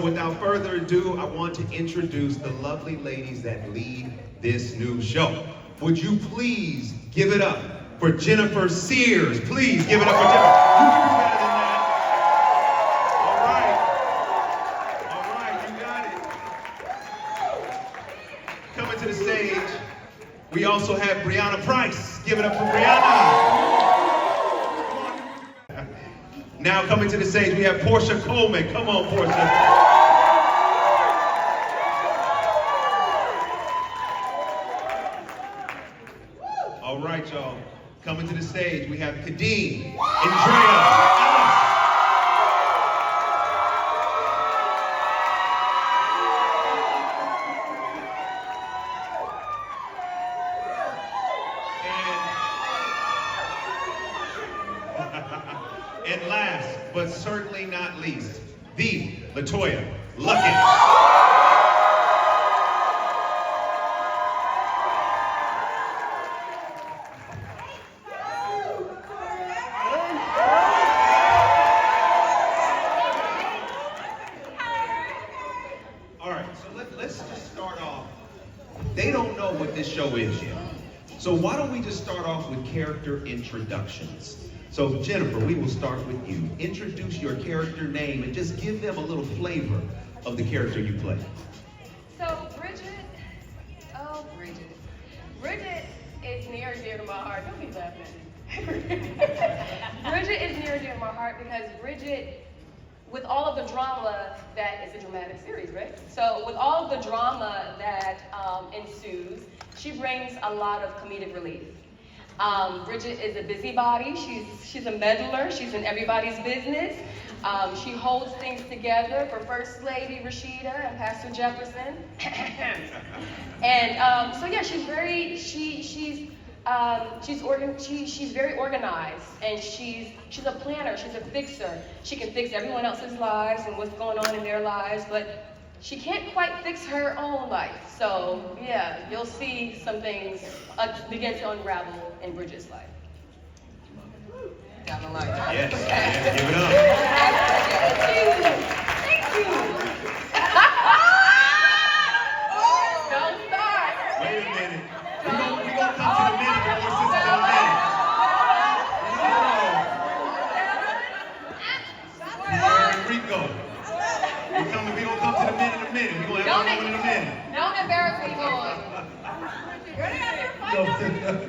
Without further ado, I want to introduce the lovely ladies that lead this new show. Would you please give it up for Jennifer Sears? Please give it up for Jennifer. You can do better than that. All right, you got it. Coming to the stage, we also have Brianna Price. Give it up for Brianna. Now coming to the stage, we have Portia Coleman. Come on, Portia. All right, y'all. Coming to the stage, we have Kadeen, Andrea, and last, but certainly not least, the LaToya Luckett. Let's just start off. They don't know what this show is yet. So why don't we just start off with character introductions? So Jennifer, we will start with you. Introduce your character name and just give them a little flavor of the character you play. So Bridget is near and dear to my heart. Don't be laughing at me. Bridget is near and dear to my heart because Bridget, with all of the drama that is a dramatic series, right? So with all of the drama that ensues, she brings a lot of comedic relief. Bridget is a busybody. She's a meddler. She's in everybody's business. She holds things together for First Lady Rashida and Pastor Jefferson. And so yeah, she's very organized, and she's a planner. She's a fixer. She can fix everyone else's lives and what's going on in their lives, but she can't quite fix her own life. So yeah, you'll see some things begin to unravel in Bridget's life. Down the line. Yes, give it up. Thank you. Don't start. Wait a minute. We're gonna come to the minute before sisters in a minute. Rico. We're gonna come to the minute in a minute. We're gonna have one in a minute. Don't embarrass me, boy.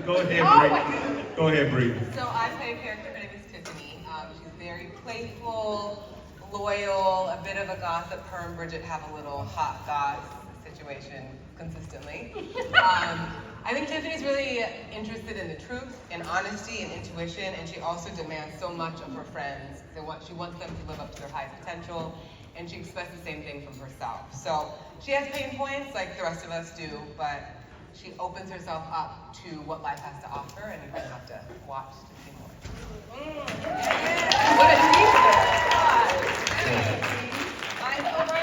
Go ahead, Bree. Go ahead, Bree. So I play a character, her name is Tiffany. She's very playful, loyal, a bit of a gossip. Her and Bridget have a little hot goss situation consistently. I think Tiffany's really interested in the truth and honesty and intuition, and she also demands so much of her friends. She wants them to live up to their highest potential, and she expects the same thing from herself. So she has pain points like the rest of us do, but she opens herself up to what life has to offer, and you're gonna have to watch to see more. What a teaser. I'm over.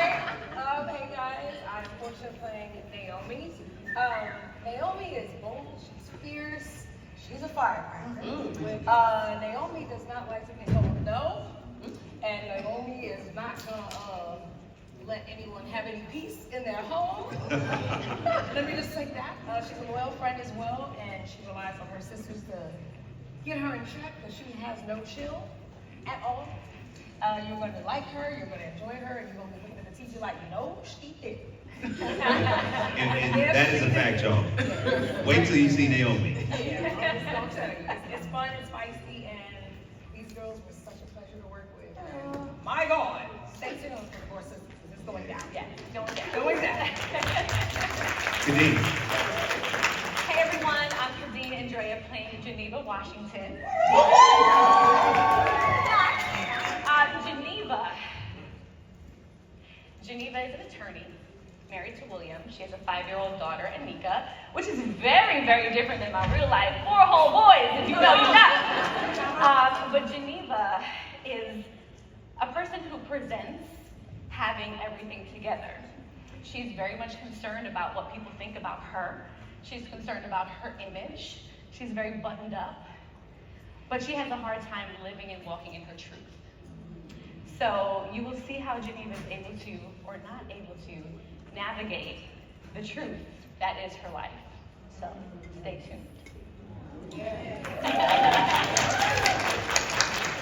Hey guys, I'm Portia playing Naomi. Naomi is bold, she's fierce, she's a firecracker. Naomi does not like to be told no, and Naomi is not gonna let anyone have any peace in their home. Let me just say that. She's a loyal friend as well, and she relies on her sisters to get her in check because she has no chill at all. You're going to like her, you're going to enjoy her, and you're going to be looking at the TV like, no, she did. And that is a fact, y'all. Wait till you see Naomi. Yeah, I'll tell you. It's fun, it's spicy, and these girls were such a pleasure to work with. My God. Stay tuned for the more sisters. It's going down. Yeah, going down. Kadeen. Hey everyone, I'm Kadeen Andrea playing Geneva, Washington. Geneva is an attorney, married to William. She has a 5-year-old daughter, Anika, which is very, very different than my real life. 4 whole boys, if you know you know. But Geneva is a person who presents having everything together. She's very much concerned about what people think about her. She's concerned about her image. She's very buttoned up. But she has a hard time living and walking in her truth. So you will see how Geneva is able to or not able to navigate the truth that is her life. So stay tuned.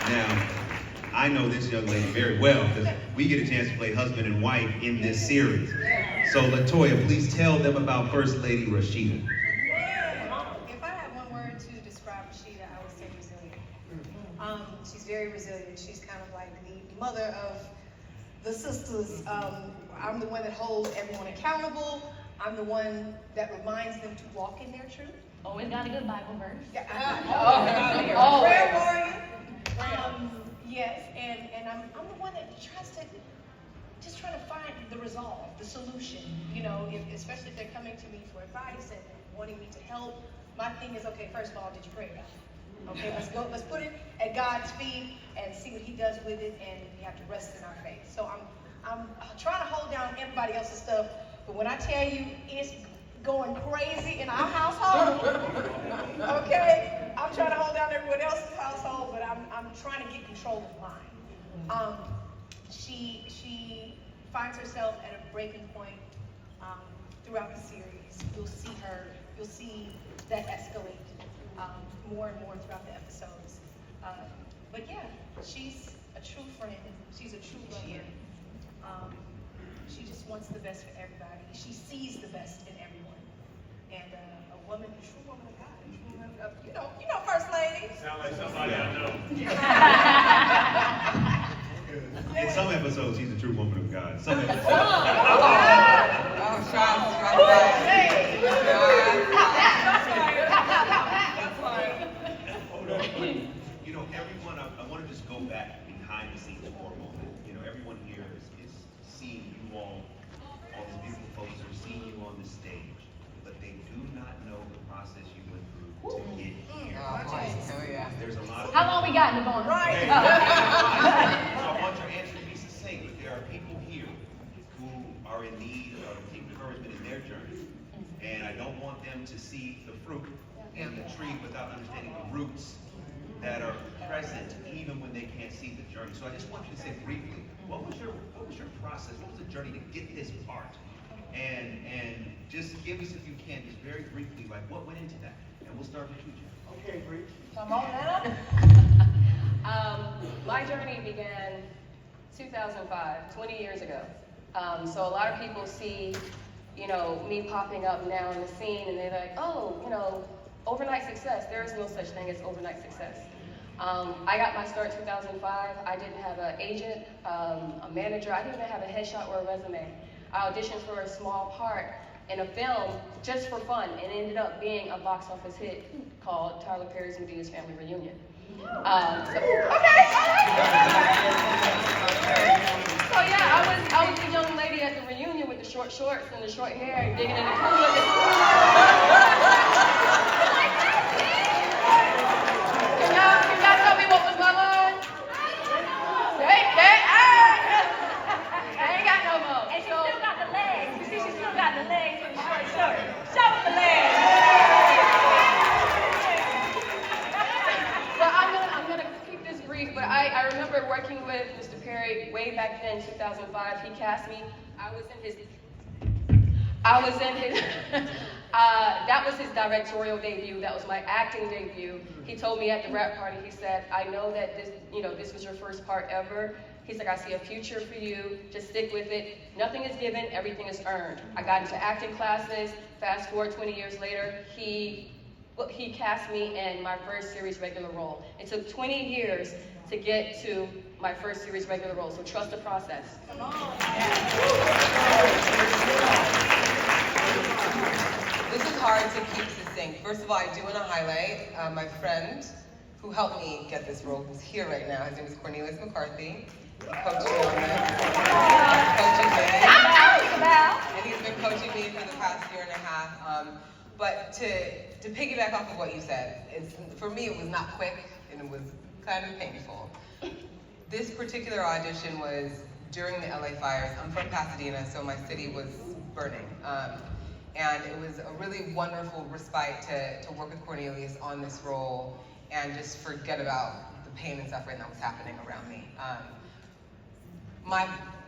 Now, I know this young lady very well because we get a chance to play husband and wife in this series. So LaToya, please tell them about First Lady Rashida. If I had one word to describe Rashida, I would say resilient. She's very resilient. She's kind of like the mother of the sisters. I'm the one that holds everyone accountable. I'm the one that reminds them to walk in their truth. Always got a good Bible verse. Yeah, Always. prayer warrior. Yes, and I'm the one that tries to just try to find the resolve, the solution. You know, especially if they're coming to me for advice and wanting me to help. My thing is, okay, first of all, did you pray about it? Okay, let's put it at God's feet and see what He does with it, and we have to rest in our faith. So I'm trying to hold down everybody else's stuff, but when I tell you it's going crazy in our household, okay, I'm trying to hold down everyone else's household, but I'm trying to get control of mine. She finds herself at a breaking point throughout the series. You'll see that escalate more and more throughout the episodes. But yeah, she's a true friend. She's a true lover. She just wants the best for everybody. She sees the best in everyone. And a woman, a true woman of God, a true woman of, you know, First Lady. Sound like somebody I know. In some episodes, she's a true woman of God. Some episodes. Oh, shots. Hey. Hold on. You know, everyone, I want to just go back behind the scenes for a moment. You know, everyone here is seeing you all these beautiful folks are seeing you on the stage, but they do not know the process you went through to get here. Oh yeah. There's a lot of How long we got in the morning? Right. So I want your answer to be succinct, but there are people here who are in need of encouragement in their journey, and I don't want them to see the fruit in the tree without understanding the roots that are present even when they can't see the journey. So I just want you to say briefly, what was your process? What was the journey to get this part? And just give us, if you can, just very briefly, like what went into that? And we'll start with you, Jeff. Okay, Bree. Come on now. My journey began 2005, 20 years ago. So a lot of people see, you know, me popping up now in the scene, and they're like, oh, you know, overnight success. There is no such thing as overnight success. I got my start 2005. I didn't have an agent, a manager. I didn't even have a headshot or a resume. I auditioned for a small part in a film just for fun, and it ended up being a box office hit called Tyler Perry's Medea's Family Reunion. So yeah, I was the young lady at the reunion with the short shorts and the short hair, digging in the pool. Can y'all tell me what was my line? I ain't got no more. And she still got the legs. You see, she still got the legs for the short short. Show them the legs. So I'm gonna keep this brief, but I remember working with Mr. Perry way back then, 2005. He cast me. That was his directorial debut. That was my acting debut. He told me at the rap party, he said, I know that this was your first part ever. He's like, I see a future for you. Just stick with it. Nothing is given, everything is earned. I got into acting classes. Fast forward 20 years later, he cast me in my first series regular role. It took 20 years to get to my first series regular role, so trust the process. Come on. This is hard to keep succinct. First of all, I do want to highlight my friend who helped me get this role, who's here right now. His name is Cornelius McCarthy. He coached me on this. And he's been coaching me for the past year and a half. But to piggyback off of what you said, for me it was not quick and it was kind of painful. This particular audition was during the LA fires. I'm from Pasadena, so my city was burning. And it was a really wonderful respite to work with Cornelius on this role and just forget about the pain and suffering that was happening around me. My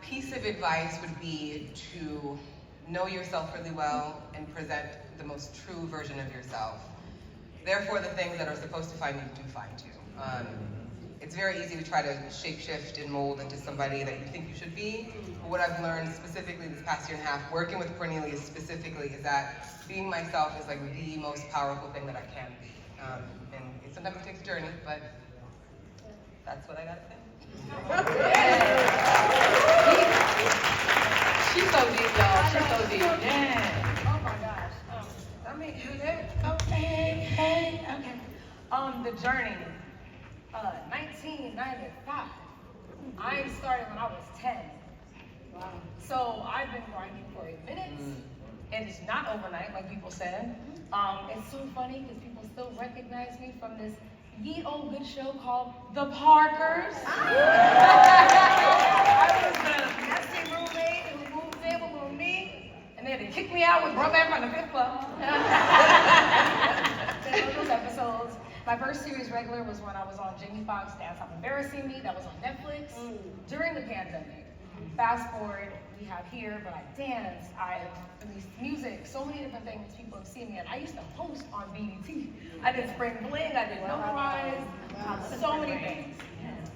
piece of advice would be to know yourself really well and present the most true version of yourself. Therefore, the things that are supposed to find you do find you. It's very easy to try to shapeshift and mold into somebody that you think you should be. But what I've learned specifically this past year and a half, working with Cornelius specifically, is that being myself is like the most powerful thing that I can be. And sometimes it takes a journey, but that's what I gotta say. She's so deep, y'all. She's so deep. Oh my gosh. Let me do that. Okay. The journey. 1995. I started when I was 10. Wow. So I've been grinding for a minute. And it's not overnight, like people said. It's so funny because people still recognize me from this ye old good show called The Parkers. I was the nasty roommate who moved in with me, and they had to kick me out with Rub Man from the Fifth Club. Those episodes. My first series regular was when I was on Jamie Foxx Dance Stop Embarrassing Me. That was on Netflix during the pandemic. Fast forward, we have Here, but I danced, I released music, so many different things people have seen me. And I used to host on BET. I did Spring Bling, I did No Rise, so many things.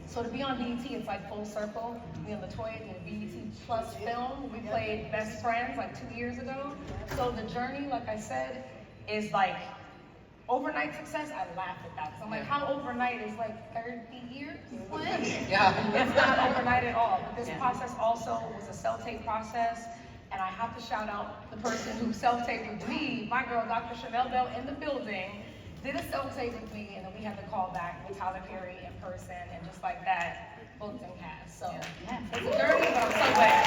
So to be on BET, it's like full circle. Me and LaToya did a BET Plus film. We played Best Friends like 2 years ago. So the journey, like I said, is like overnight success. I laugh at that. So I'm like, how overnight is like 30 years? What? Yeah. It's not overnight at all. But this process also was a self-tape process. And I have to shout out the person who self-taped with me, my girl, Dr. Chanel Bell, in the building, did a self-tape with me, and then we had to call back with Tyler Perry in person, and just like that, booked and cast. So it's a journey, but I'm so glad.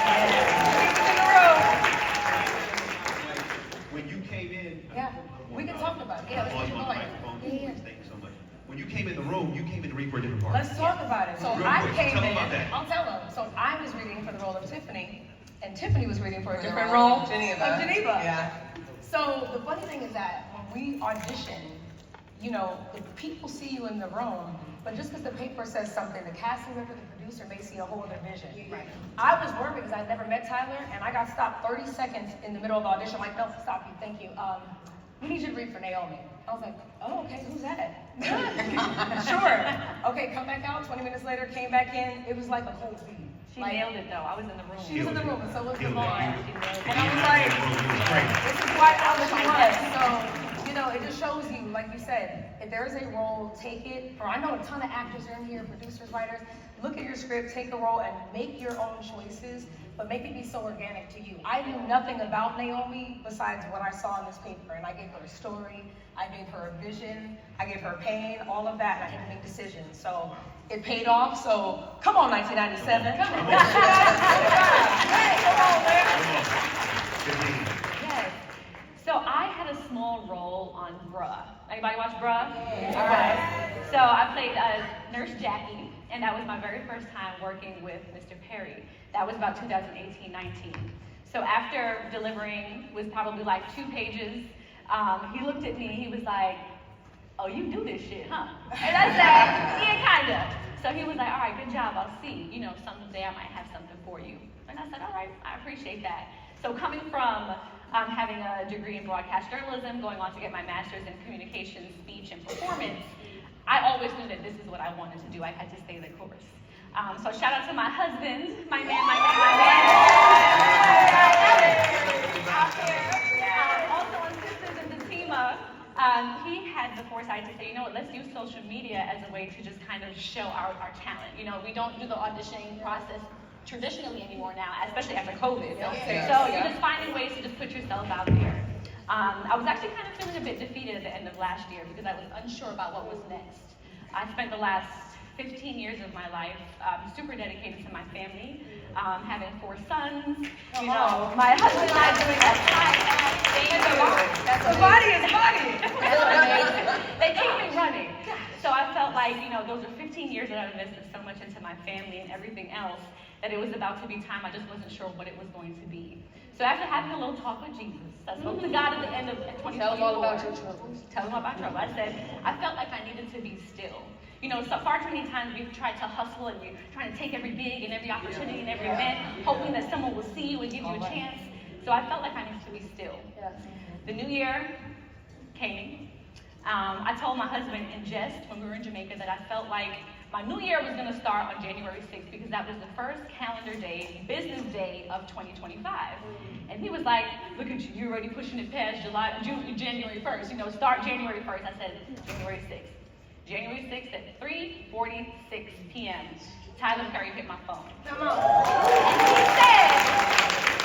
When you came in, We can talk about it. Yeah, let's on keep the going. microphone. Thank you so much. When you came in the room, you came in to read for a different part. Let's talk about it. So Real I quick, came tell in. them about that. I'll tell them. So I was reading for the role of Tiffany, and Tiffany was reading for a For the different role role of Geneva. Yeah. So the funny thing is that when we audition, you know, the people see you in the room, but just because the paper says something, the casting director, the producer may see a whole other vision. Right. I was worried because I'd never met Tyler, and I got stopped 30 seconds in the middle of the audition. I'm like, no, stop you, thank you. We need you to read for Naomi. I was like, oh, okay, who's that? Sure. Okay, come back out. 20 minutes later, came back in. It was like a whole beat. She nailed it though. I was in the room. She was in the room, and so was Killed Devon. it. And I was like, this is why I was was. So, you know, it just shows you, like you said, if there is a role, take it. Or I know a ton of actors are in here, producers, writers. Look at your script, take the role, and make your own choices, but make it be so organic to you. I knew nothing about Naomi besides what I saw in this paper, and I gave her a story, I gave her a vision, I gave her pain, all of that, and I had to make decisions. So it paid off, so come on, 1997. Come on. Hey, come on, man. Yes. So I had a small role on Bruh. Anybody watch Bruh? Yeah. All right. So I played Nurse Jackie, and that was my very first time working with Mr. Perry. That was about 2018-19. So after delivering was probably like 2 pages, he looked at me, he was like, oh, you do this shit, huh? And I said, yeah, kinda. So he was like, all right, good job, I'll see. You know, someday I might have something for you. And I said, all right, I appreciate that. So coming from having a degree in broadcast journalism, going on to get my master's in communication, speech, and performance, I always knew that this is what I wanted to do. I had to stay the course. So shout out to my husband, my man. Also on Sisters in the Fatima, he had the foresight to say, you know what, let's use social media as a way to just kind of show our talent. You know, we don't do the auditioning process traditionally anymore now, especially after COVID. So you're just finding ways to just put yourself out there. I was actually kind of feeling a bit defeated at the end of last year because I was unsure about what was next. I spent the last 15 years of my life super dedicated to my family, having 4 sons, you know, my husband and I doing a podcast. The body is body. They keep me running. So I felt like, you know, those are 15 years that I invested so much into my family and everything else that it was about to be time. I just wasn't sure what it was going to be. So after having a little talk with Jesus, I spoke to God at the end of 2024. Tell him all about your troubles. Tell him about trouble. I said, I felt like I needed to be still. You know, so far too many times we've tried to hustle and you're trying to take every gig and every opportunity and every event, hoping that someone will see you and give you a chance. So I felt like I needed to be still. The new year came. I told my husband in jest when we were in Jamaica that I felt like my new year was going to start on January 6th because that was the first calendar day, business day of 2025. And he was like, look at you, you're already pushing it past January 1st. You know, start January 1st. I said January 6th. January 6th at 3:46 p.m. Tyler Perry hit my phone. Come on. And he said,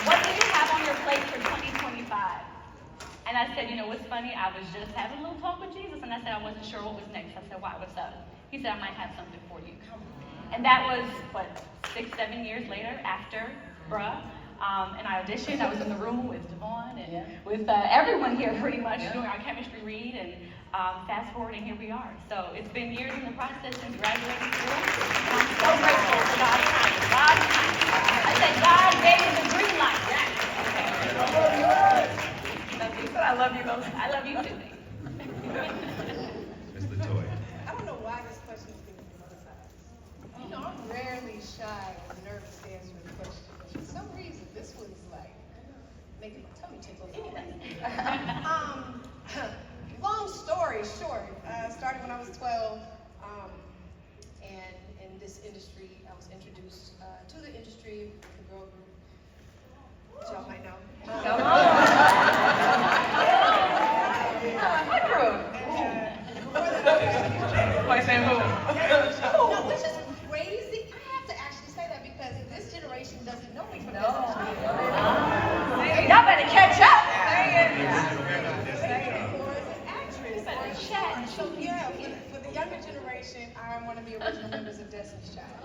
what do you have on your plate for 2025? And I said, you know what's funny? I was just having a little talk with Jesus, and I said I wasn't sure what was next. I said, why, what's up? He said, I might have something for you. And that was, 6-7 years later after Bruh. And I auditioned. I was in the room with Devon and with everyone here pretty much doing our chemistry read. And fast forward, and here we are. So it's been years in the process since graduating school. And I'm so grateful for God's timing. God's timing. I said, God gave me the green light. I love you, Mom. I love you too. Mr. Toy. I don't know why this question is being politicized. You know, I'm rarely shy or nervous to answer a question. But for some reason, this one's like making my tummy tickle. Anyway, long story short, started when I was 12, and in this industry, I was introduced to the industry with a girl group, which y'all might know. What group? Why say who? No, which is crazy. I have to actually say that because this generation doesn't know me from this generation. Y'all better catch up. So yeah, for the younger generation, I'm one of the original members of Destiny's Child.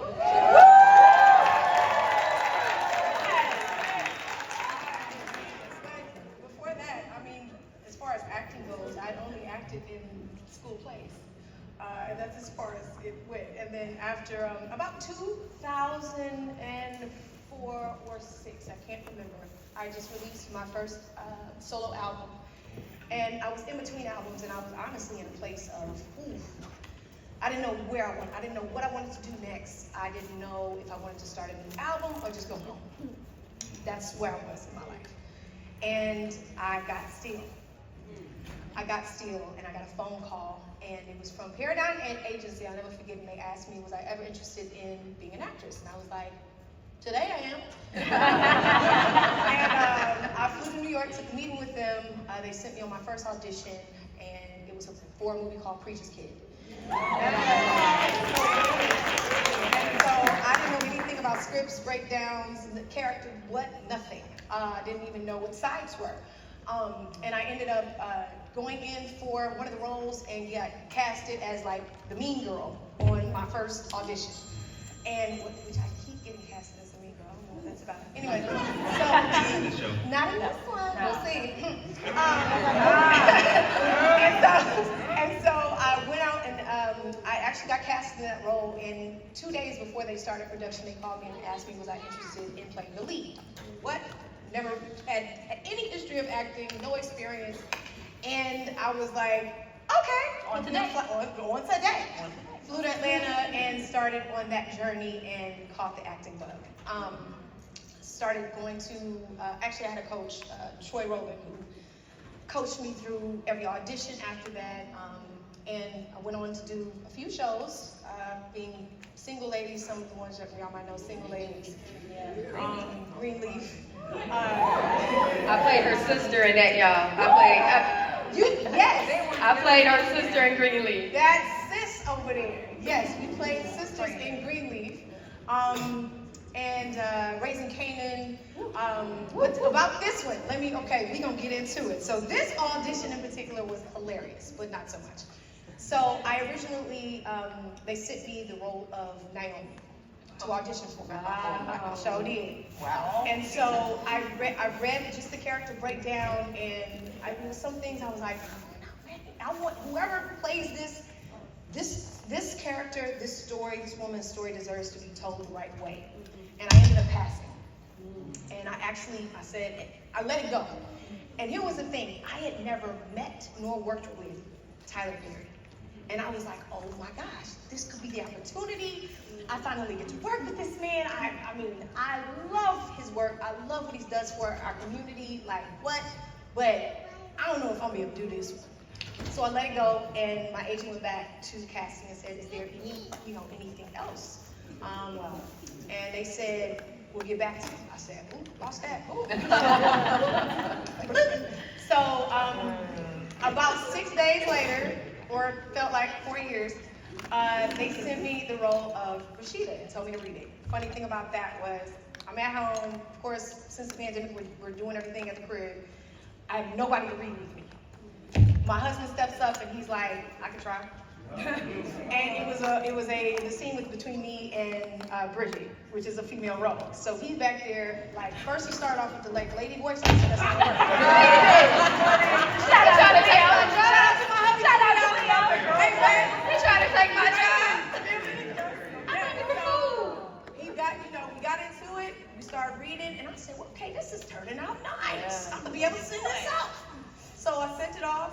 Before that, I mean, as far as acting goes, I'd only acted in school plays. And that's as far as it went. And then after about 2004 or 6, I can't remember, I just released my first solo album. And I was in between albums, and I was honestly in a place of, I didn't know where I went. I didn't know what I wanted to do next. I didn't know if I wanted to start a new album or just go home. That's where I was in my life. And I got still. And I got a phone call, and it was from Paradigm Agency. I'll never forget, and they asked me, was I ever interested in being an actress? And I was like, today I am. And I flew to New York, took a meeting with them. They sent me on my first audition, and it was for a movie called Preacher's Kid. And so I didn't know anything about scripts, breakdowns, the character, nothing. I didn't even know what sides were. And I ended up going in for one of the roles and got casted as like the mean girl on my first audition. And which I keep getting casted as the mean girl. I don't know what that's about. Anyway, so not in this one. We'll see. And so I went out and I actually got casted in that role. And 2 days before they started production, they called me and asked me was I interested in playing the lead. What? Never had any history of acting, no experience. And I was like, okay, on today. Flew to Atlanta and started on that journey and caught the acting bug. Started going to, actually I had a coach, Troy Rowland, who coached me through every audition after that. And I went on to do a few shows, being Single Ladies, some of the ones that y'all might know, Single Ladies, Greenleaf. I played her sister in that, y'all. Yes. I played her sister in Greenleaf. That's sis over there. Yes, we played sisters in Greenleaf. And Raising Canaan. What about this one? We're gonna get into it. So this audition in particular was hilarious, but not so much. So I originally, they sent me the role of Naomi to audition for me. I sure did. Wow. And so I read just the character breakdown, and there were some things I was like, I want whoever plays this character, this story, this woman's story deserves to be told the right way. And I ended up passing. And I said, I let it go. And here was the thing, I had never met nor worked with Tyler Perry. And I was like, oh my gosh, this could be the opportunity. I finally get to work with this man. I mean, I love his work. I love what he does for our community. Like what? But I don't know if I'm gonna be able to do this one. So I let it go, and my agent went back to casting and said, is there anything else? And they said, we'll get back to you. I said, ooh, lost that. Ooh. So about 6 days later, or felt like 4 years, they sent me the role of Rashida and told me to read it. Funny thing about that was, I'm at home, of course, since the pandemic, we're doing everything at the crib. I have nobody to read with me. My husband steps up and he's like, I can try. And the scene was between me and Bridget, which is a female role. So he's back there, like, first he started off with the lady voice. I said, that's not gonna work. Shout out to Leo. Shout out to my hubby. Shout out to Leo. Hey, man. He trying to take my job. We got into it. We started reading, and I said, well, okay, this is turning out nice. I'm gonna be able to send this out. So I sent it off,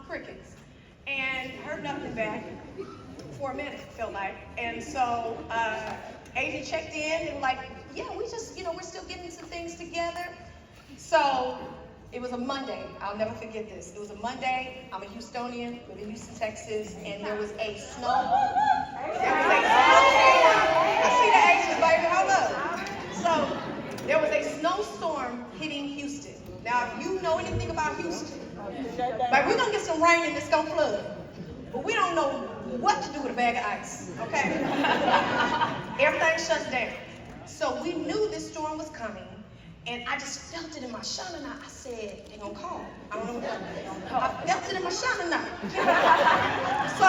crickets, and heard nothing back for a minute, felt like. And so agent checked in and like, yeah, we just, we're still getting some things together. So it was a Monday. I'll never forget this. It was a Monday. I'm a Houstonian, live in Houston, Texas, and there was a snow. I see the Asians, baby. Hold up. So there was a snowstorm hitting Houston. Now, if you know anything about Houston, like we're gonna get some rain and it's gonna flood, but we don't know what to do with a bag of ice. Okay? Everything shuts down. So we knew this storm was coming. And I just felt it in my shana. I said, they're gonna call. I don't know what I felt it in my shana. So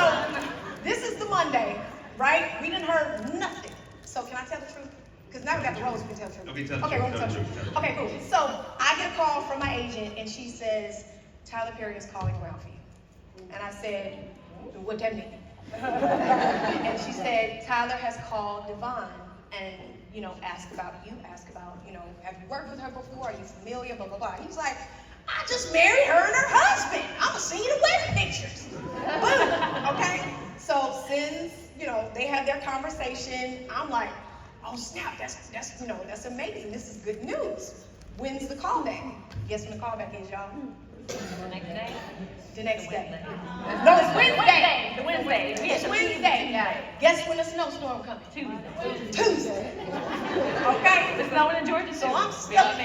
this is the Monday, right? We didn't heard nothing. So can I tell the truth? Because now we got the roles, we can tell the truth. Okay, tell the Okay, truth, we're gonna tell the truth. Okay, cool. So I get a call from my agent, and she says, Tyler Perry is calling around for you. And I said, what that mean? And she said, Tyler has called Devon and ask about you, have you worked with her before? Are you familiar? Blah, blah, blah. He's like, I just married her and her husband. I'm seeing the wedding pictures. Boom. Okay? So since, they had their conversation, I'm like, oh snap, that's amazing. This is good news. When's the callback? Guess when the callback is, y'all? The next day? The next day. No, it's Wednesday. The Wednesday. It's Wednesday. Yeah. Guess when the snowstorm coming? Tuesday. Okay? The snowing in Georgia. So I'm stuck.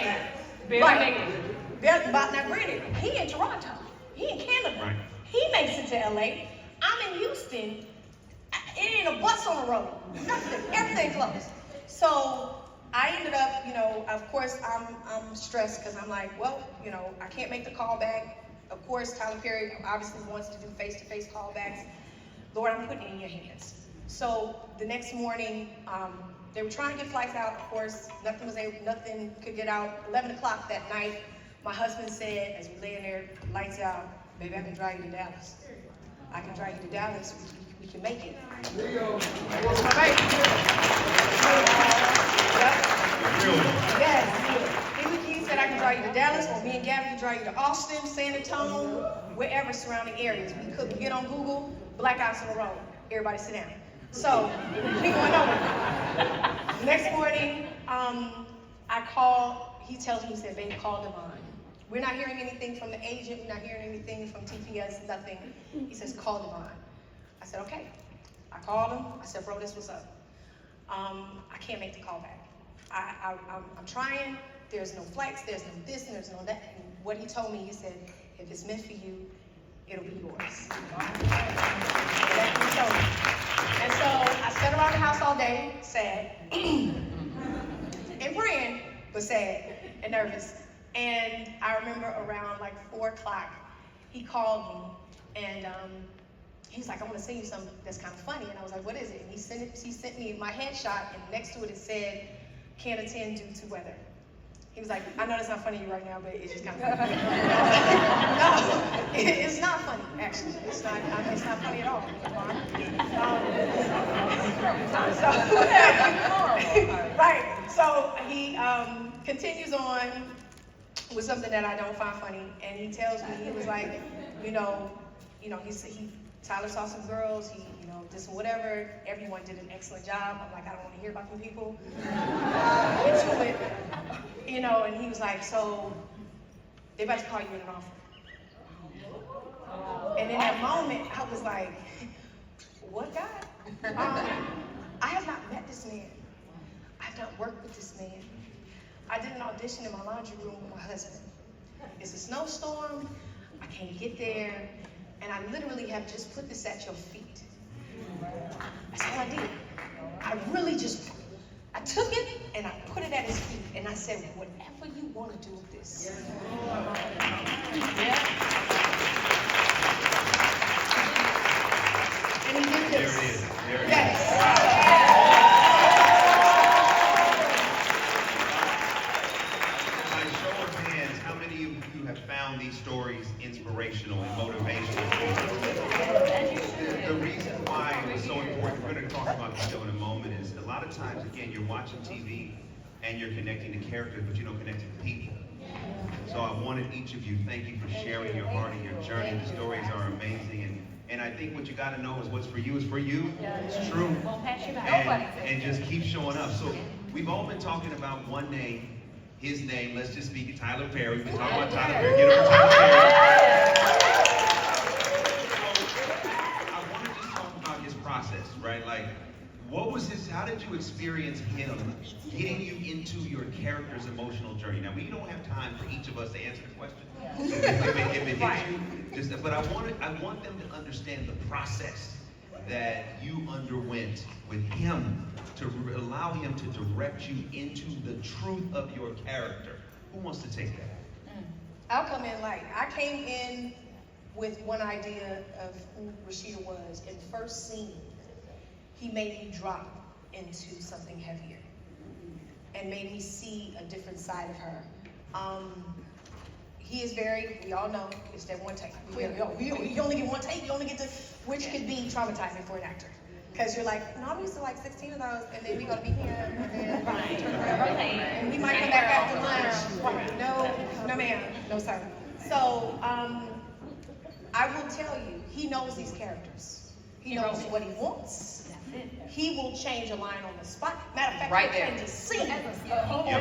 Barely making it. Barely about now. Granted, he in Toronto. He in Canada. Right. He makes it to LA. I'm in Houston. It ain't a bus on the road. Nothing. Everything closed. So I ended up, of course, I'm stressed because I'm like, well, I can't make the call back. Of course, Tyler Perry obviously wants to do face-to-face callbacks. Lord, I'm putting it in your hands. So the next morning, they were trying to get flights out. Of course, nothing could get out. 11 o'clock that night, my husband said, as we lay in there, lights out, baby, I can drive you to Dallas. I can drive you to Dallas. We can make it. That's my baby. Yes. He said I can drive you to Dallas, or me and Gabby can drive you to Austin, San Antonio, wherever surrounding areas. We could get on Google, blackouts on the road. Everybody sit down. So we going over. The next morning, I call. He tells me, he said, baby, call Devon. We're not hearing anything from the agent. We're not hearing anything from TPS, nothing. He says, call Devon. I said, okay. I called him. I said, bro, this was up. I can't make the call back. I'm trying. There's no flights. There's no this and there's no that. And what he told me, he said, if it's meant for you, it'll be yours. That's what he told me. And so I sat around the house all day, sad, and praying, but sad and nervous. And I remember around like 4 o'clock, he called me, and he was like, I want to send you something that's kind of funny. And I was like, what is it? And he sent me my headshot, and next to it, it said, can't attend due to weather. He was like, I know that's not funny to you right now, but it's just kind of funny. No, it's not funny, actually. It's not funny at all. Right, so he continues on with something that I don't find funny, and he tells me, he was like, he said Tyler saw some girls, he, did some whatever. Everyone did an excellent job. I'm like, I don't want to hear about them people. Into it, and he was like, so they about to call you in an offer. And in that moment, I was like, what, God? I have not met this man. I have not worked with this man. I did an audition in my laundry room with my husband. It's a snowstorm. I can't get there. And I literally have just put this at your feet. That's all I did. I really just, I took it and I put it at his feet. And I said, whatever you want to do with this. Yeah. And he did this. There it is. There it is. Yes. By show of hands, how many of you have found these stories inspirational and motivational? The reason why it was so important, we're going to talk about the show in a moment, is a lot of times, again, you're watching TV and you're connecting to characters, but you don't connect to the people. So I wanted each of you, thank you for sharing your heart and your journey. The stories are amazing. And I think what you got to know is what's for you is for you. It's true. Won't pass you by. And just keep showing up. So we've all been talking about one name, his name. Let's just speak it, Tyler Perry. We've been talking about Tyler Perry. Get over Tyler Perry. So I want to just talk about his process, right? Like, what was how did you experience him getting you into your character's emotional journey? Now, we don't have time for each of us to answer the question. So if it hits you, but I want them to understand the process that you underwent with him to allow him to direct you into the truth of your character. Who wants to take that? I'll come in light. I came in with one idea of who Rashida was. In the first scene, he made me drop into something heavier and made me see a different side of her. He is very, we all know, it's that one take. You only get one take, you only get to, which could be traumatizing for an actor. Because you're like, no, I'm used to like 16 of those, and then we gotta be here, and then turn around, and we might come back after lunch. No ma'am, no sir. So, I will tell you, he knows these characters. He knows what he wants. He will change a line on the spot. Matter of fact, Right he'll there. change a scene on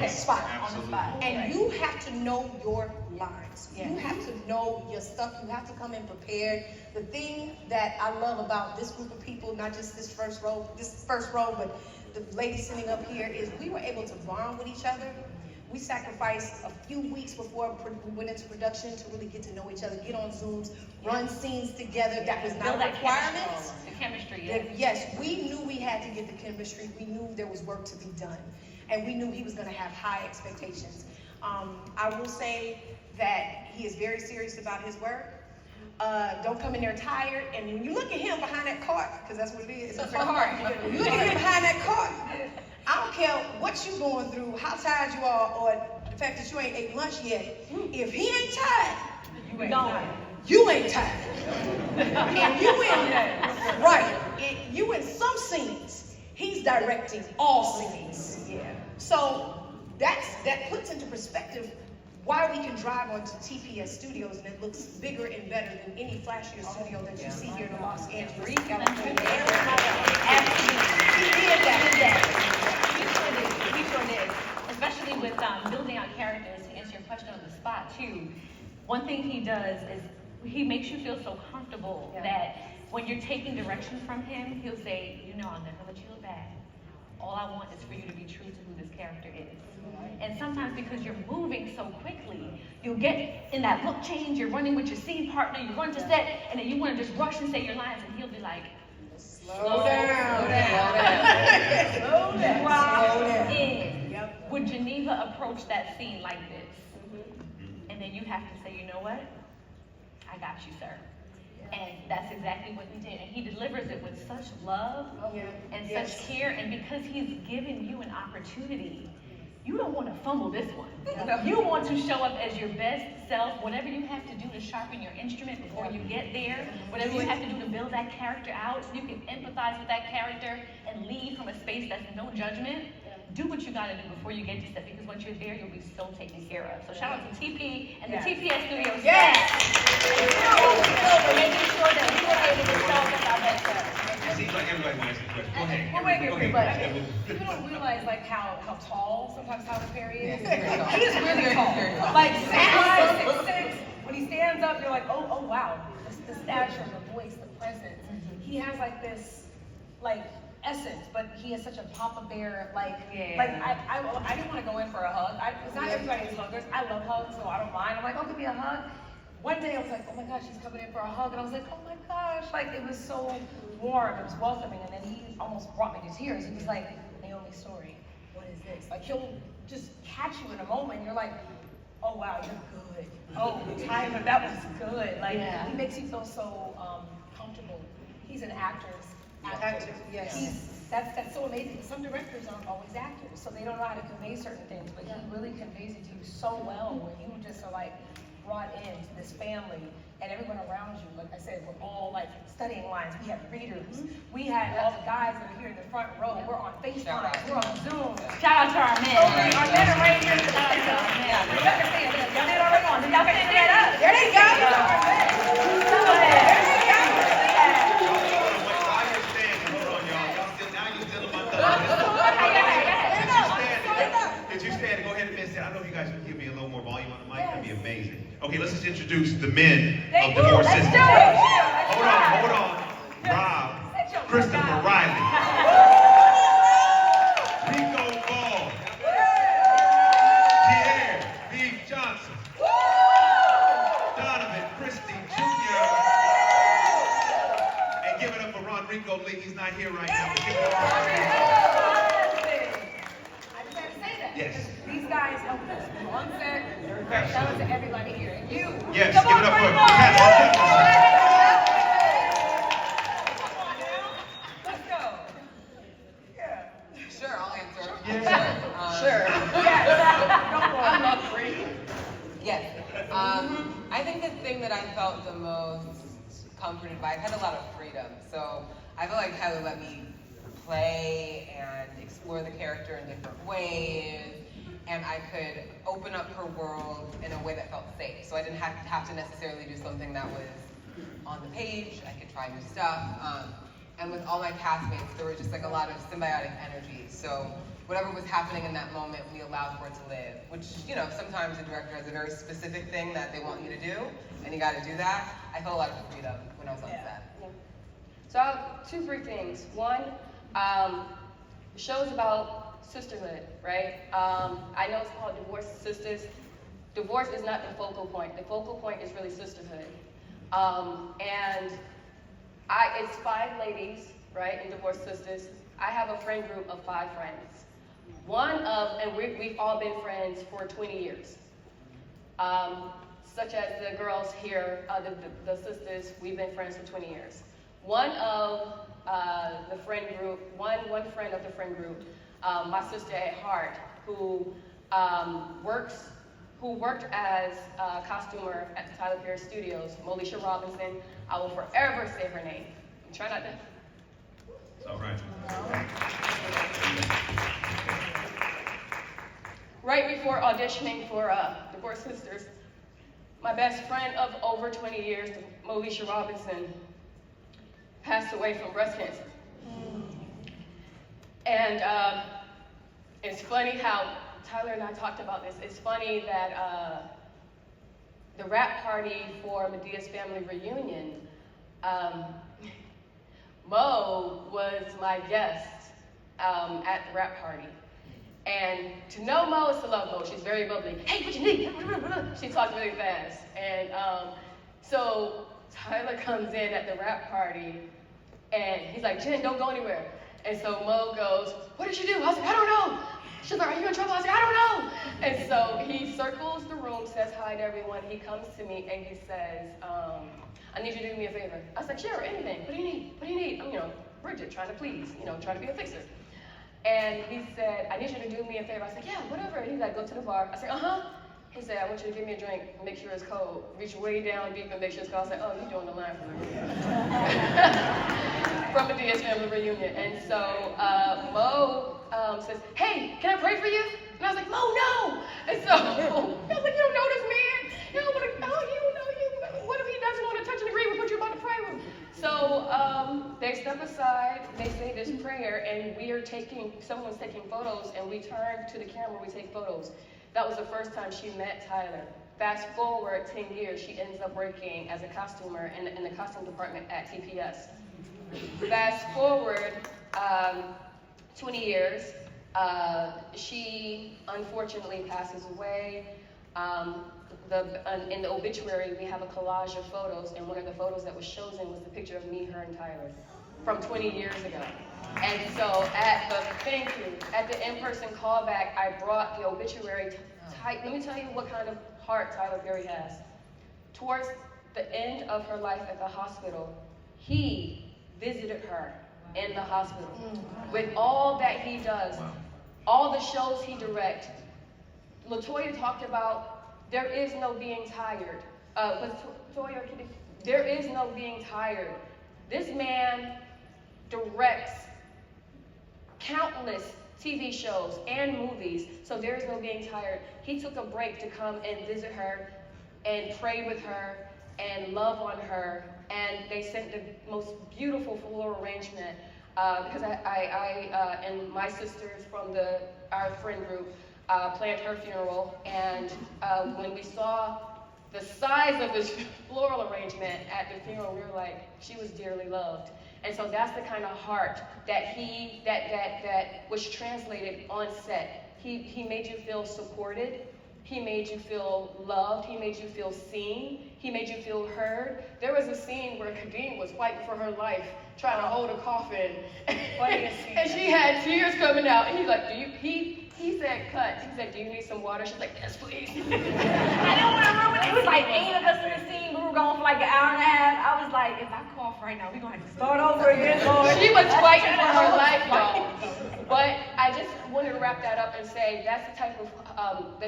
the spot. Absolutely. And you have to know your lines. You have to know your stuff. You have to come in prepared. The thing that I love about this group of people, not just this first row, but the lady sitting up here, is we were able to bond with each other. We sacrificed a few weeks before we went into production to really get to know each other, get on Zooms, run scenes together. That was not a requirement. The chemistry, yeah. Yes, we knew we had to get the chemistry. We knew there was work to be done. And we knew he was going to have high expectations. I will say that he is very serious about his work. Don't come in there tired. And when you look at him behind that cart, because that's what it is. It's a cart. When you look at him behind that cart, I don't care what you're going through, how tired you are, or the fact that you ain't ate lunch yet. If he ain't tired, you ain't tired. And you in some scenes, he's directing all scenes. So that puts into perspective why we can drive onto TPS Studios and it looks bigger and better than any flashier studio that you see here in Los Angeles, California area. He did that. We sure did. Especially with building out characters, to answer your question on the spot too. One thing he does is he makes you feel so comfortable that when you're taking direction from him, he'll say, I'll never let you look bad. All I want is for you to be true to who this character is. And sometimes because you're moving so quickly, you'll get in that look change, you're running with your scene partner, you run to set, and then you want to just rush and say your lines, and he'll be like, Slow down. Would Geneva approach that scene like this? And then you have to say, you know what? I got you, sir. And that's exactly what he did. And he delivers it with such love and such care. And because he's given you an opportunity, you don't want to fumble this one. You want to show up as your best self, whatever you have to do to sharpen your instrument before you get there, whatever you have to do to build that character out so you can empathize with that character and lead from a space that's no judgment. do what you gotta do before you get to set, because once you're there, you'll be so taken care of. So shout out to TP and the TPS Studios. Yes. For making sure that we were able to show them our best selves. It seems like everybody wants to ask a question. Go ahead. Well, wait, Go wait, ahead. but people don't realize like how tall sometimes Tyler Perry is. Yeah, he's very tall. He is really Very, tall. very tall. Like 6'5", 6'6". When he stands up, you're like, oh wow, the stature, the voice, the presence. He has like this, like essence, but he is such a Papa Bear. Like I didn't want to go in for a hug. It's not everybody is huggers. I love hugs, so I don't mind. I'm like, oh, give me a hug. One day I was like, oh my gosh, she's coming in for a hug, and I was like, oh my gosh, like it was so warm, it was welcoming, and then he almost brought me to tears. He was like, Naomi's story, what is this? Like he'll just catch you in a moment, and you're like, oh wow, you're good. Oh, Tyler, that was good. Like he makes you feel so comfortable. He's an actor's actor. Yes. That's so amazing. Some directors aren't always actors, so they don't know how to convey certain things, but he really conveys it to you so well when you just are like brought into this family and everyone around you. Like I said, we're all like studying lines. We have readers. We had all the guys that are here in the front row. We're on FaceTime. We're on Zoom. Shout out to our men. Our men are right here. Shout out to our men. Y'all can say it. Y'all did already on. Y'all can say that up. There they go. While you're standing, hold on, y'all. Now you're still in my thoughts. Did you stand? Go ahead and miss it. I know if you guys would give me a little more volume on the mic. That'd be amazing. Okay, let's just introduce the men of Divorce Sisters. Hold on. Rob, Christopher Riley, Rico Ball, Pierre B. Johnson, Donovan Christie Jr. And give it up for Ron Rico Lee. He's not here right now, but give it up for Ron Rico. I just had to say that. Yes. These guys help us on set. Shout out to everybody here. And you. Yes, Come give on, it up for Rico. Pastor. Let's go. Yeah. Sure, I'll answer. Yeah. Sure. I'm up for it. Yes. I think the thing that I felt the most comforted by, I've had a lot of freedom. So I feel like Tyler let me play and explore the character in different ways. And I could open up her world in a way that felt safe. So I didn't have to necessarily do something that was on the page. I could try new stuff. And with all my castmates, there was just like a lot of symbiotic energy. So whatever was happening in that moment, we allowed for it to live. Which, you know, sometimes the director has a very specific thing that they want you to do, and you gotta do that. I felt a lot of freedom when I was on set. Yeah. So I have two brief things. One, the show's about sisterhood, right? I know it's called Divorce Sisters. Divorce is not the focal point. The focal point is really sisterhood. And it's 5 ladies, right, in Divorce Sisters. I have a friend group of 5 friends. And we've all been friends for 20 years. Such as the girls here, the sisters, we've been friends for 20 years. One friend of the friend group, my sister at heart, who worked as a costumer at the Tyler Perry Studios, Molisha Robinson. I will forever say her name. Try not to. It's all right. Right before auditioning for Divorce Sisters, my best friend of over 20 years, Molisha Robinson, passed away from breast cancer. And it's funny how Tyler and I talked about this. It's funny that the rap party for Medea's family reunion, Mo was my guest at the rap party. And to know Mo is to love Mo. She's very bubbly. Hey, what you need? She talks really fast. And so Tyler comes in at the rap party, and he's like, Jen, don't go anywhere. And so Mo goes, what did you do? I was like, I don't know. She's like, are you in trouble? I was like, I don't know. And so he circles the room, says hi to everyone. He comes to me and he says, I need you to do me a favor. I was like, sure, anything. What do you need? What do you need? I'm, Bridget, trying to please, trying to be a fixer. And he said, I need you to do me a favor. I said, yeah, whatever. And he's like, go to the bar. I said, uh-huh. He said, I want you to give me a drink, make sure it's cold. Reach way down deep and make sure it's cold. I said, oh, you're doing the line for me. From a DS family reunion. And so Mo says, hey, can I pray for you? And I was like, Mo, no! And so I was like, you don't know this man. You don't want to, what if he doesn't want to touch and agree with what you're about to pray with? So they step aside, they say this prayer, and someone's taking photos, and we turn to the camera, we take photos. That was the first time she met Tyler. Fast forward 10 years, she ends up working as a costumer in the costume department at TPS. Fast forward 20 years, she unfortunately passes away. In the obituary, we have a collage of photos, and one of the photos that was chosen was the picture of me, her, and Tyler from 20 years ago. And so at the in-person callback, I brought the obituary type. Let me tell you what kind of heart Tyler Perry has. Towards the end of her life at the hospital, he visited her in the hospital with all that he does, all the shows he directs. LaToya talked about there is no being tired. There is no being tired. This man directs countless TV shows and movies, so there is no being tired. He took a break to come and visit her and pray with her and love on her, and they sent the most beautiful floral arrangement because I and my sisters from our friend group planned her funeral, and when we saw the size of this floral arrangement at the funeral, we were like, she was dearly loved. And so that's the kind of heart that that was translated on set. He made you feel supported. He made you feel loved. He made you feel seen. He made you feel heard. There was a scene where Kadeen was fighting for her life, trying to hold a coffin, and she had tears coming out. And he's like, he said, cut. He said, do you need some water? She's like, yes, please. I didn't want to ruin it. It was like 8 of us in the scene. We were gone for like an hour and a half. I was like, if I cough right now, we're going to have to start over again, Lord. She was fighting for her life, y'all. But I just wanted to wrap that up and say that's the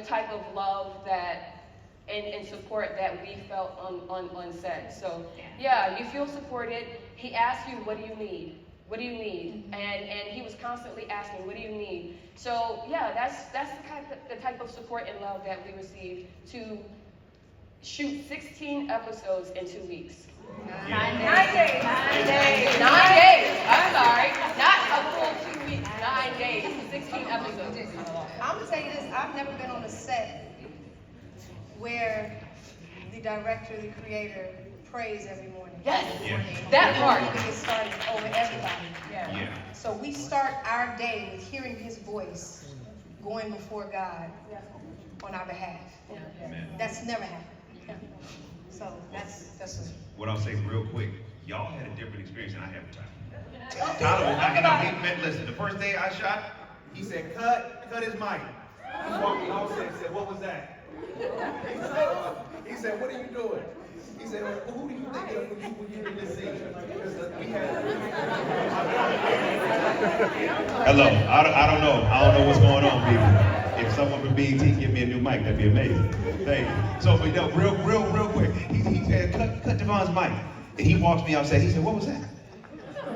type of love that and support that we felt on set. So yeah, you feel supported. He asked you, what do you need? What do you need? And he was constantly asking, what do you need? So yeah, that's the type of support and love that we received to shoot 16 episodes in 2 weeks. 9 days. 9 days. 9 days. I'm sorry. Not a full 2 weeks. 9 days. 16 episodes. I'm gonna tell you this, I've never been on a set where the director, the creator, prays every morning. Yes. Yeah. That part. We get started over everybody. Yeah. So we start our day with hearing his voice going before God on our behalf. Amen. That's never happened. So that's What I'll say real quick, y'all had a different experience than I had with Tyler. Tyler, listen, the first day I shot, he said, cut his mic. He walked me off set and said, what was that? He said, what are you doing? He said, well, who do you think of when you're in this scene? Hello, I don't know what's going on, people. If someone from BET give me a new mic, that'd be amazing. Thank you. So, real quick, he said, cut Devon's mic. And he walks me outside, he said, what was that?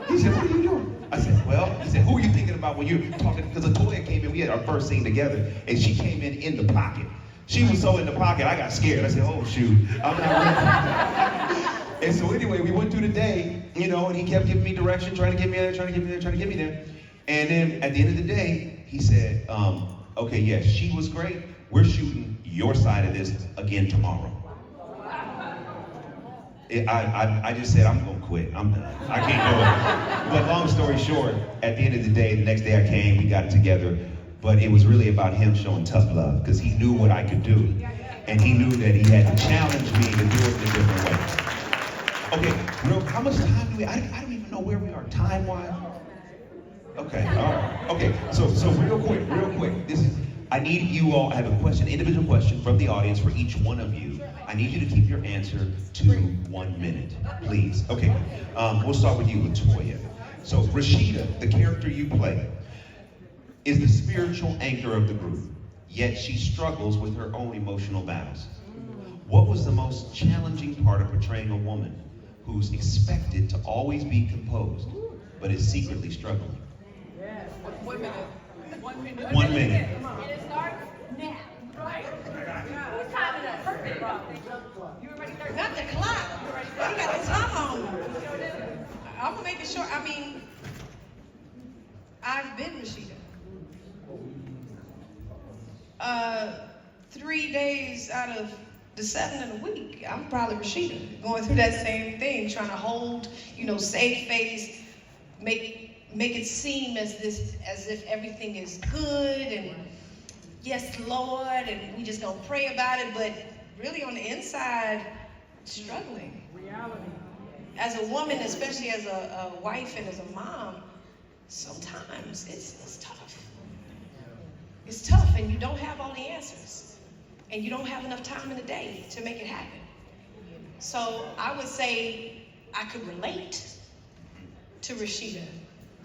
He said, what are you doing? I said, well, he said, who are you thinking about when you're talking? Because LaToya came in, we had our first scene together, and she came in the pocket. She was so in the pocket, I got scared. I said, oh, shoot, I'm not ready. And so anyway, we went through the day, and he kept giving me direction, trying to get me there, trying to get me there. And then at the end of the day, he said, okay, yes, she was great. We're shooting your side of this again tomorrow. I just said, I'm going to quit. I'm done. I can't do it. But long story short, at the end of the day, the next day I came, we got it together. But it was really about him showing tough love because he knew what I could do. And he knew that he had to challenge me to do it in a different way. Okay, how much time do we, I don't even know where we are time-wise. Okay, all right. Okay, so real quick, I need you all, I have a question, individual question from the audience for each one of you. I need you to keep your answer to 1 minute, please. Okay, we'll start with you, LaToya. So Rashida, the character you play, is the spiritual anchor of the group. yet she struggles with her own emotional battles. What was the most challenging part of portraying a woman who's expected to always be composed, but is secretly struggling? 1 minute. 1 minute. And it starts now. Right? Who's timing us? Perfect, bro. You already 30. Not the clock. You got the time on. I'm gonna make it short. I mean, I've been Rashida. 3 days out of the 7 in a week, I'm probably Rashida, going through that same thing, trying to hold, save face, make it seem as if everything is good and yes, Lord, and we just gonna pray about it, but really on the inside, struggling. Reality. As a woman, especially as a wife and as a mom, sometimes it's tough. It's tough, and you don't have all the answers, and you don't have enough time in the day to make it happen. So I would say I could relate to Rashida.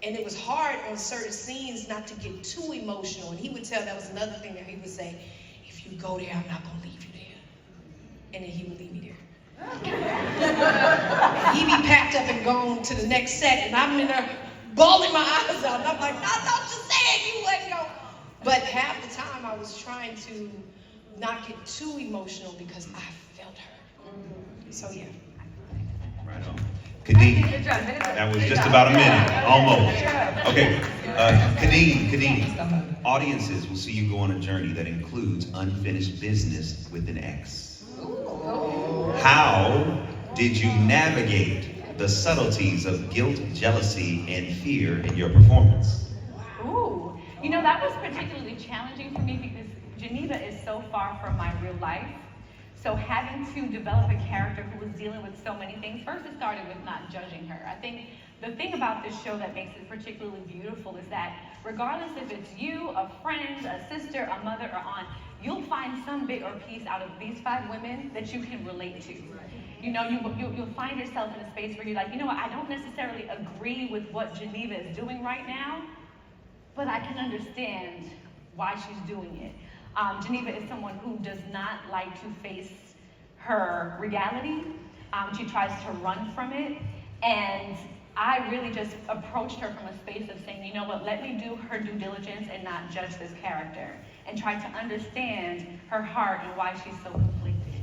And it was hard on certain scenes not to get too emotional. And he would tell, that was another thing that he would say, if you go there, I'm not gonna leave you there. And then he would leave me there. And he'd be packed up and gone to the next set, and I'm in there bawling my eyes out. And I'm like, no, don't you say it, you wouldn't go. But half the time I was trying to not get too emotional because I felt her. So yeah. Right on. Kadeen, that was just about a minute, almost. Okay, Kadeen, audiences will see you go on a journey that includes unfinished business with an ex. How did you navigate the subtleties of guilt, jealousy, and fear in your performance? Ooh, that was particularly challenging for me because Geneva is so far from my real life. So having to develop a character who was dealing with so many things, first it started with not judging her. I think the thing about this show that makes it particularly beautiful is that regardless if it's you, a friend, a sister, a mother, or aunt, you'll find some bit or piece out of these 5 women that you can relate to. You'll find yourself in a space where you're like, what, I don't necessarily agree with what Geneva is doing right now, but I can understand why she's doing it. Geneva is someone who does not like to face her reality. She tries to run from it. And I really just approached her from a space of saying, you know what, let me do her due diligence and not judge this character. And try to understand her heart and why she's so conflicted.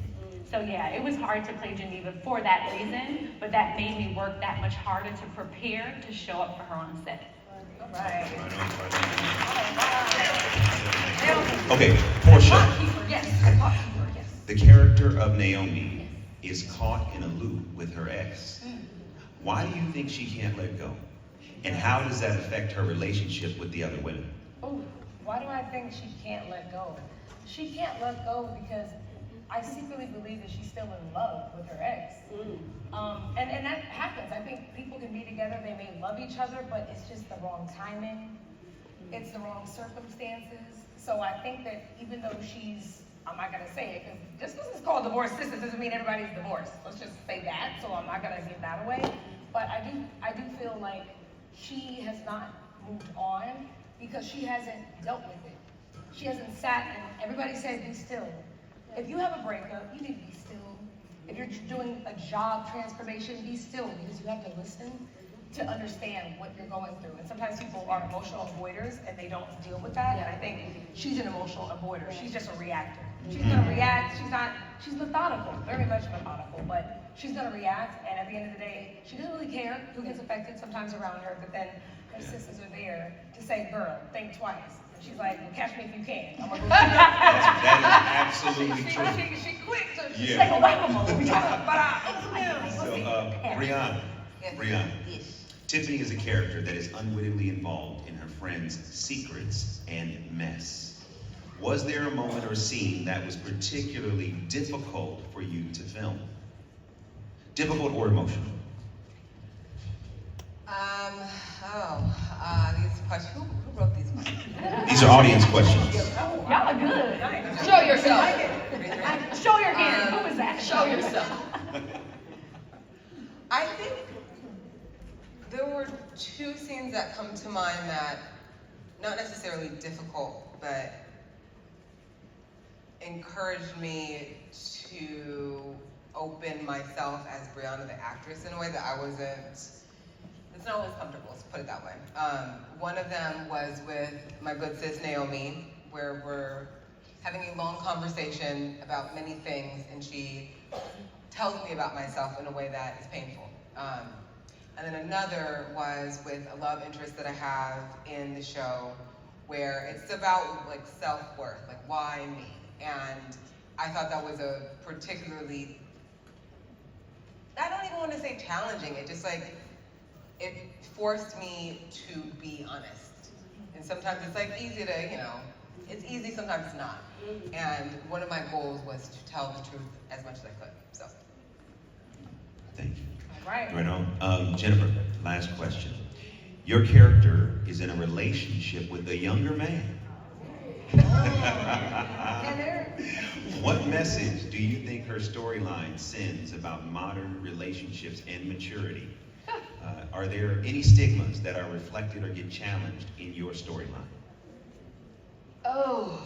So yeah, it was hard to play Geneva for that reason, but that made me work that much harder to prepare to show up for her on set. Right. Okay, Portia. Yes. The character of Naomi is caught in a loop with her ex. Why do you think she can't let go? And how does that affect her relationship with the other women? Oh, why do I think she can't let go? She can't let go because I secretly believe that she's still in love with her ex. And that happens. I think people can be together, they may love each other, but it's just the wrong timing. It's the wrong circumstances. So I think that even though I'm not gonna say it, because just because it's called divorce sisters doesn't mean everybody's divorced. Let's just say that, so I'm not gonna give that away. But I do feel like she has not moved on because she hasn't dealt with it. She hasn't sat and everybody said be still. If you have a breakup, you need to be still. If you're doing a job transformation, be still because you have to listen to understand what you're going through. And sometimes people are emotional avoiders and they don't deal with that. And I think she's an emotional avoider. She's just a reactor. She's gonna react. She's methodical, very much methodical, but she's gonna react. And at the end of the day, she doesn't really care who gets affected sometimes around her, but then her sisters are there to say, girl, think twice. And she's like, well, catch me if you can. I'm gonna go. That is absolutely true. She quick, so she's Yeah. like a whack-a-mole. Brianna. Tiffany is a character that is unwittingly involved in her friends' secrets and mess. Was there a moment or scene that was particularly difficult for you to film? Difficult or emotional? These questions. Who wrote these questions? These are audience questions. Y'all are good. Show yourself. Show your hand. Who is that? Show yourself. I think there were 2 scenes that come to mind that, not necessarily difficult, but encouraged me to open myself as Brianna the actress in a way that I wasn't, it's not always comfortable, let's put it that way. One of them was with my good sis Naomi, where we're having a long conversation about many things, and she tells me about myself in a way that is painful. And then another was with a love interest that I have in the show, where it's about like self-worth, like why me? And I thought that was a particularly, I don't even want to say challenging, it just like, it forced me to be honest. And sometimes it's like easy to, you know, it's easy, sometimes it's not. And one of my goals was to tell the truth as much as I could, so. Thank you. All right. Right on. Jennifer, last question. Your character is in a relationship with a younger man. What message do you think her storyline sends about modern relationships and maturity? Are there any stigmas that are reflected or get challenged in your storyline? Oh.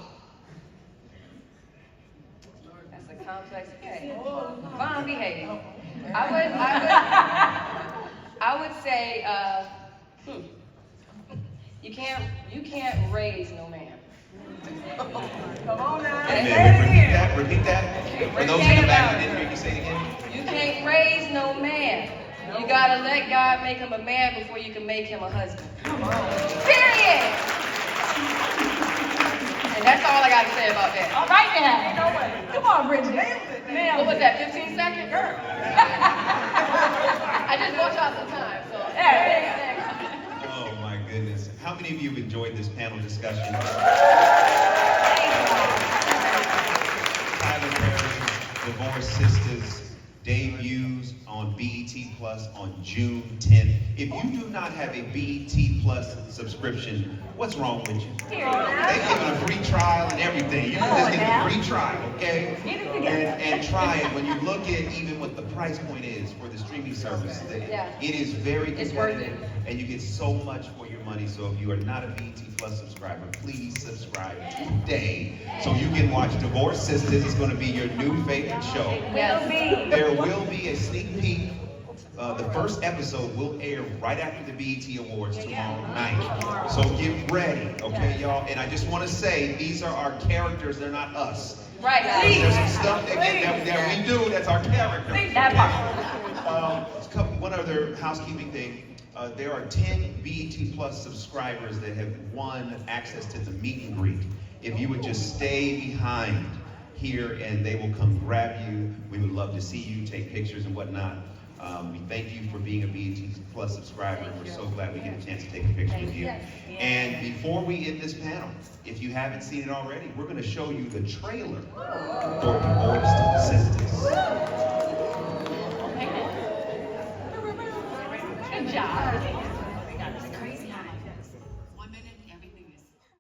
That's a complex case. Fine behavior. I would say, you can't raise no man. Come on now. Repeat that. For those in the back who didn't hear you say it again. You can't raise no man. You gotta let God make him a man before you can make him a husband. Period. And that's all I gotta say about that. All right now. Come on, Bridget. What was that, 15 seconds? Girl. I just bought y'all some time, so. Oh my goodness. How many of you have enjoyed this panel discussion? Tyler Perry, Divorce Sisters, debuts on BET Plus on June 10th. If you do not have a BET Plus subscription, what's wrong with you? They give it a free trial and everything. You can just get the free trial, okay? And try it. When you look at even what the price point is for the streaming service, it is very It's worth competitive, and you get so much for your money. So if you are not a BET Plus subscriber, please subscribe today so you can watch Divorce Sisters. It's going to be your new favorite show. There will be a sneak peek. The first episode will air right after the BET Awards tomorrow night. So get ready, okay, y'all? And I just want to say, these are our characters, they're not us. Right, There's some stuff that we do that's our character. One other housekeeping thing. There are 10 BET Plus subscribers that have won access to the meet and greet. If you would just stay behind here and they will come grab you, we would love to see you, take pictures and whatnot. We thank you for being a BET Plus subscriber, and we're so glad we get a chance to take a picture with you. And before we end this panel, if you haven't seen it already, we're going to show you the trailer for Divorced Sisters. Good job.